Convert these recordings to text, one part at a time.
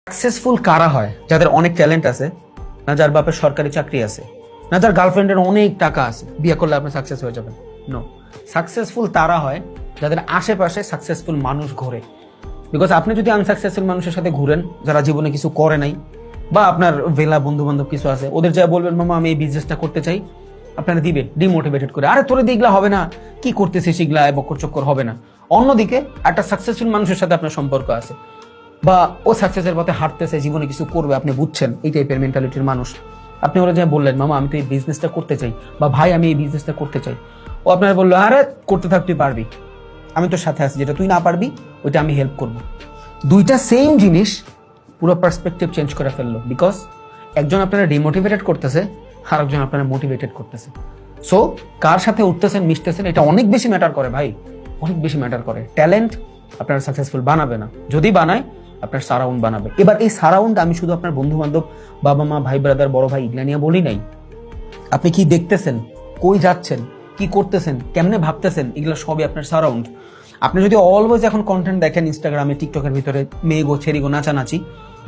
Successful কারা হয়? যাদের অনেক ট্যালেন্ট আছে, না যার বাপের সরকারি চাকরি আছে, না যার গার্লফ্রেন্ডের অনেক টাকা আছে, বিয়ে করলে আপনি সাকসেস হয়ে যাবেন। নো, সাকসেসফুল তারা হয় যাদের আশেপাশে সাকসেসফুল মানুষ ঘোরে। বিকজ আপনি যদি আনসাকসেসফুল মানুষের সাথে ঘুরেন, যারা জীবনে কিছু করে নাই, বা আপনার ভেলা বন্ধু বান্ধব কিছু আছে, ওদের যা বলবেন মামা আমি এই বিজনেসটা করতে চাই, আপনারা দিবে ডিমোটিভেটেড করে, আরে তোরে দিগলা হবে না, কি করতেছিস এগুলা, বকর চক্কর হবে না। অন্যদিকে একটা সাকসেসফুল মানুষের সাথে আপনার সম্পর্ক আছে, বা ও সাকসেসের পথে হাঁটতেছে, জীবনে কিছু করবে, আপনি বুঝছেন এই টাইপের মেন্টালিটির মানুষ, আপনি ওরা যা বললেন মামা আমি তো এই বিজনেসটা করতে চাই, বা ভাই আমি এই বিজনেসটা করতে চাই, ও আপনার বললো আরে করতে থাক, তুই পারবি, আমি তোর সাথে আছি, যেটা তুই না পারবি ওইটা আমি হেল্প করবো। দুইটা সেম জিনিস পুরো পার্সপেক্টিভ চেঞ্জ করে ফেললো। বিকজ একজন আপনারা ডিমোটিভেটেড করতেছে, আর একজন আপনারা মোটিভেটেড করতেছে। সো কার সাথে উঠতেছেন মিশতেছেন এটা অনেক বেশি ম্যাটার করে ভাই, অনেক বেশি ম্যাটার করে। ট্যালেন্ট আপনারা সাকসেসফুল বানাবে না, যদি বানায় আপনার সারাউন্ড বানাবে। এবার এই সারাউন্ড আমি শুধু আপনার বন্ধু বান্ধব, বাবা মা, ভাই ব্রাদার, বড় ভাই এগুলা নিয়ে বলি নাই। আপনি কি দেখতেছেন, কই যাচ্ছেন, কি করতেছেন, কেমনে ভাবতেছেন, এগুলো সবই আপনার সারাউন্ড। আপনি যদি অলওয়েজ এখন কন্টেন্ট দেখেন ইনস্টাগ্রামে, টিকটকের ভিতরে মেয়েগো ছেড়িগো নাচানাচি,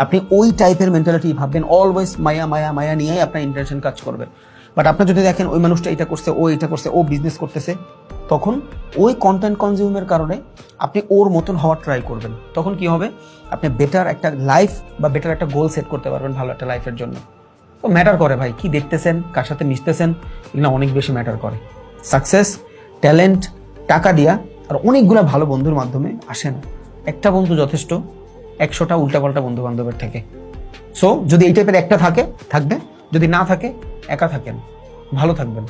আপনি ওই টাইপের মেন্টালিটি ভাববেন, অলওয়েজ মায়া মায়া মায়া নিয়েই আপনার ইন্টেনশন কাজ করবে। বাট আপনি যদি দেখেন ওই মানুষটা এটা করছে, ও এটা করছে, ও বিজনেস করতেছে, তখন ওই কন্টেন্ট কনজিউমের কারণে আপনি ওর মতন হওয়ার ট্রাই করবেন। তখন কি হবে, আপনি বেটার একটা লাইফ বা বেটার একটা গোল সেট করতে পারবেন ভালো একটা লাইফের জন্য। তো ম্যাটার করে ভাই, কি দেখতেছেন, কার সাথে মিশতেছেন, এগুলো অনেক বেশি ম্যাটার করে। সাকসেস, ট্যালেন্ট, টাকা দিয়া আর অনেকগুলো ভালো বন্ধুর মাধ্যমে আসে না। একটা বন্ধু যথেষ্ট 100টা উল্টাপাল্টা বন্ধু বান্ধবের থেকে। সো যদি এই টাইপের একটা থাকে থাকবে, যদি না থাকে একা থাকেন, ভালো থাকবেন।